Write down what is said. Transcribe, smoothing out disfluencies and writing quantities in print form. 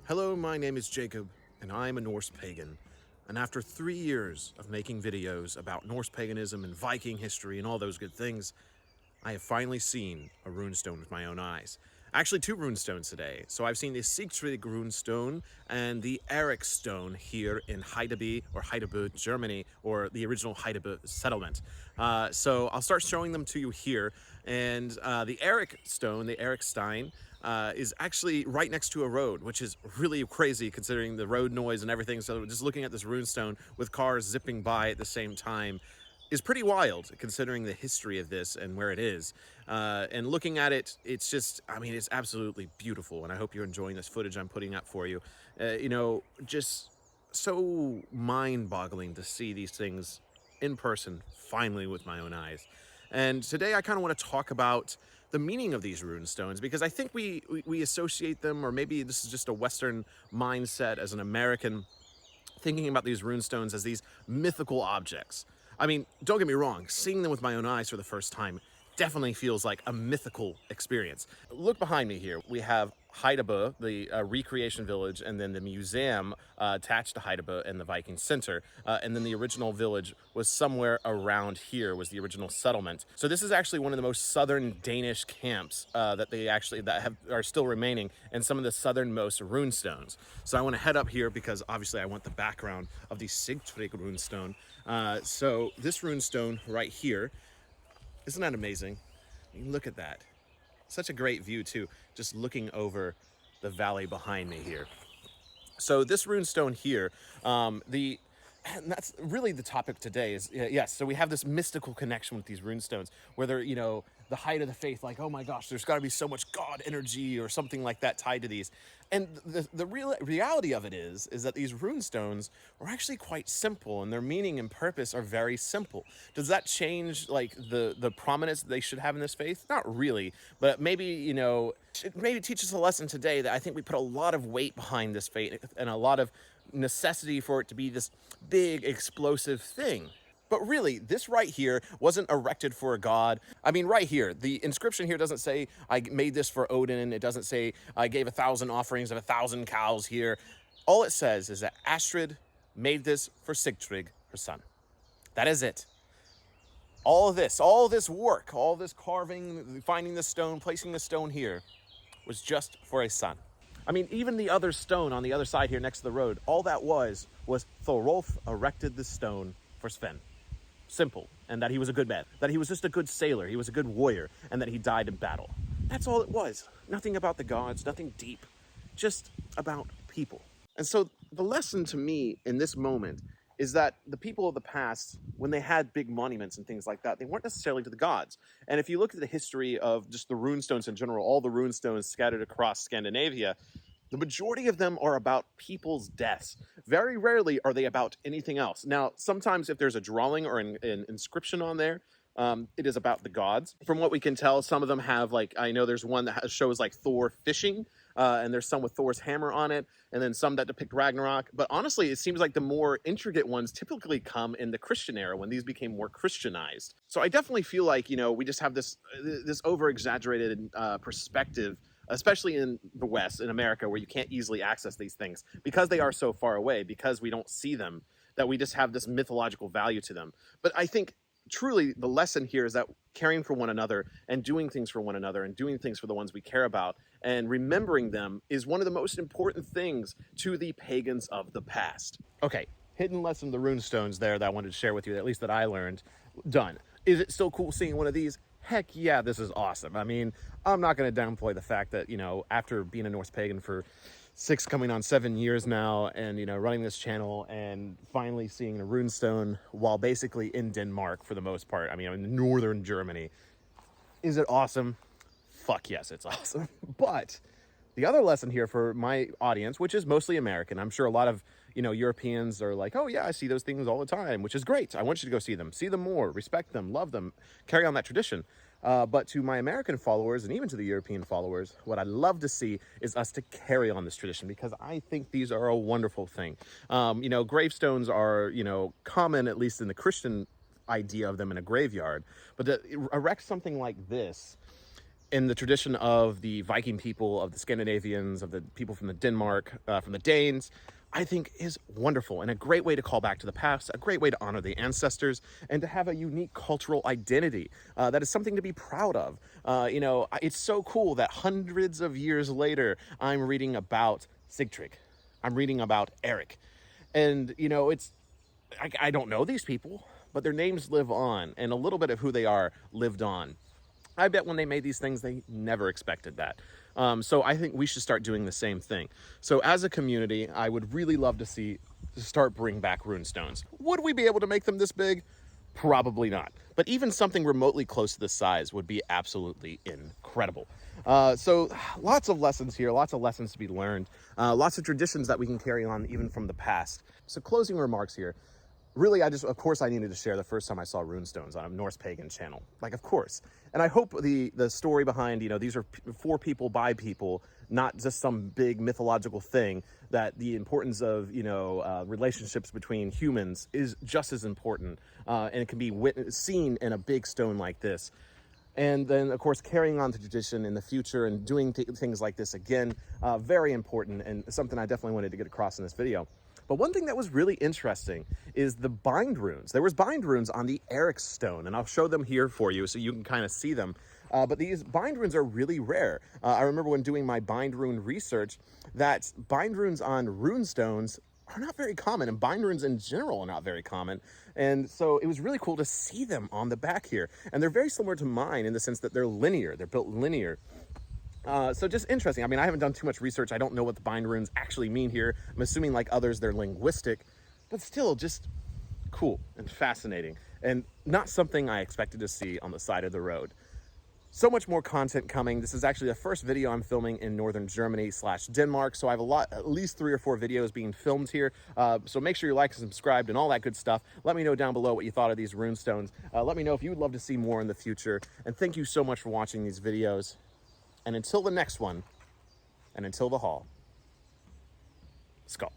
Hello, my name is Jacob, and I'm a Norse Pagan. And after 3 years of making videos about Norse Paganism and Viking history and all those good things, I have finally seen a runestone with my own eyes. Actually, 2 runestones today. So I've seen the Sigtrig runestone and the Erik stone here in Heideby, Germany, or the original Heideby settlement. So I'll start showing them to you here. And the Erik stone, the Erik Stein, is actually right next to a road, which is really crazy considering the road noise and everything. So just looking at this runestone with cars zipping by at the same time is pretty wild considering the history of this and where it is. And looking at it, it's just, I mean, it's absolutely beautiful. And I hope you're enjoying this footage I'm putting up for you. Just so mind-boggling to see these things in person, finally with my own eyes. And today I kind of want to talk about the meaning of these runestones, because I think we associate them, or maybe this is just a Western mindset as an American, thinking about these runestones as these mythical objects. I mean, don't get me wrong, seeing them with my own eyes for the first time definitely feels like a mythical experience. Look behind me here. We have Heideby, the recreation village, and then the museum attached to Heideby and the Viking center. And then the original village was somewhere around here, was the original settlement. So this is actually one of the most southern Danish camps that are still remaining, and some of the southernmost runestones. So I want to head up here because obviously I want the background of the Sigtrig runestone. So this runestone right here, isn't that amazing? Look at that. Such a great view too, just looking over the valley behind me here. So this runestone here, and that's really the topic today is, yes, so we have this mystical connection with these runestones where they're, the height of the faith, like, oh my gosh, there's got to be so much God energy or something like that tied to these. And the real reality of it is that these runestones are actually quite simple, and their meaning and purpose are very simple. Does that change like the prominence they should have in this faith? Not really, but maybe, it maybe teaches a lesson today that I think we put a lot of weight behind this faith and a lot of necessity for it to be this big explosive thing. But really, this right here wasn't erected for a god. I mean, right here, the inscription here doesn't say, I made this for Odin. It doesn't say, I gave 1,000 offerings of 1,000 cows here. All it says is that Astrid made this for Sigtrig, her son. That is it. All this work, all this carving, finding the stone, placing the stone here, was just for a son. I mean, even the other stone on the other side here next to the road, all that was Thorolf erected the stone for Sven. Simple. And that he was a good man. That he was just a good sailor. He was a good warrior. And that he died in battle. That's all it was. Nothing about the gods, nothing deep. Just about people. And so the lesson to me in this moment is that the people of the past, when they had big monuments and things like that, they weren't necessarily to the gods. And if you look at the history of just the runestones in general, all the runestones scattered across Scandinavia, the majority of them are about people's deaths. Very rarely are they about anything else. Now, sometimes if there's a drawing or an inscription on there, it is about the gods. From what we can tell, some of them have, like, I know there's one that shows like Thor fishing, and there's some with Thor's hammer on it, and then some that depict Ragnarok. But honestly, it seems like the more intricate ones typically come in the Christian era when these became more Christianized. So I definitely feel like, we just have this over-exaggerated perspective, especially in the West, in America, where you can't easily access these things because they are so far away, because we don't see them, that we just have this mythological value to them. But I think truly the lesson here is that caring for one another and doing things for one another and doing things for the ones we care about and remembering them is one of the most important things to the pagans of the past. Okay, hidden lesson of the runestones there that I wanted to share with you, at least that I learned. Done. Is it still cool seeing one of these? Heck yeah, this is awesome. I mean, I'm not going to downplay the fact that, after being a Norse pagan for 6 coming on 7 years now, and, running this channel and finally seeing a runestone while basically in Denmark for the most part. I mean, in northern Germany. Is it awesome? Fuck yes, it's awesome. But the other lesson here for my audience, which is mostly American, I'm sure a lot of, Europeans are like, oh yeah, I see those things all the time, which is great. I want you to go see them more, respect them, love them, carry on that tradition. But to my American followers and even to the European followers, what I'd love to see is us to carry on this tradition, because I think these are a wonderful thing. Gravestones are, common, at least in the Christian idea of them in a graveyard, but to erect something like this in the tradition of the Viking people, of the Scandinavians, of the people from the Denmark, from the Danes, I think is wonderful and a great way to call back to the past, a great way to honor the ancestors, and to have a unique cultural identity that is something to be proud of. You know, it's so cool that hundreds of years later, I'm reading about Sigtryg. I'm reading about Eric. And, you know, I don't know these people, but their names live on, and a little bit of who they are lived on. I bet when they made these things, they never expected that. So I think we should start doing the same thing. So as a community, I would really love to start bring back runestones. Would we be able to make them this big? Probably not. But even something remotely close to this size would be absolutely incredible. So lots of lessons here, lots of lessons to be learned, lots of traditions that we can carry on even from the past. So closing remarks here. Really, of course, I needed to share the first time I saw runestones on a Norse Pagan channel. Like, of course. And I hope the story behind, you know, these are for people, by people, not just some big mythological thing, that the importance of, you know, relationships between humans is just as important, and it can be seen in a big stone like this. And then, of course, carrying on the tradition in the future and doing things like this again, very important, and something I definitely wanted to get across in this video. But one thing that was really interesting is the bind runes. There was bind runes on the Eric stone, and I'll show them here for you so you can kind of see them. But these bind runes are really rare. I remember when doing my bind rune research that bind runes on runestones are not very common, and bind runes in general are not very common. And so it was really cool to see them on the back here. And they're very similar to mine in the sense that they're linear. They're built linear. So just interesting. I mean, I haven't done too much research. I don't know what the bind runes actually mean here. I'm assuming, like others, they're linguistic, but still just cool and fascinating, and not something I expected to see on the side of the road. So much more content coming. This is actually the first video I'm filming in northern Germany / Denmark, so I have at least 3 or 4 videos being filmed here. So make sure you like and subscribed and all that good stuff. Let me know down below what you thought of these runestones. Let me know if you would love to see more in the future, and thank you so much for watching these videos. And until the next one, and until the hall, Skull.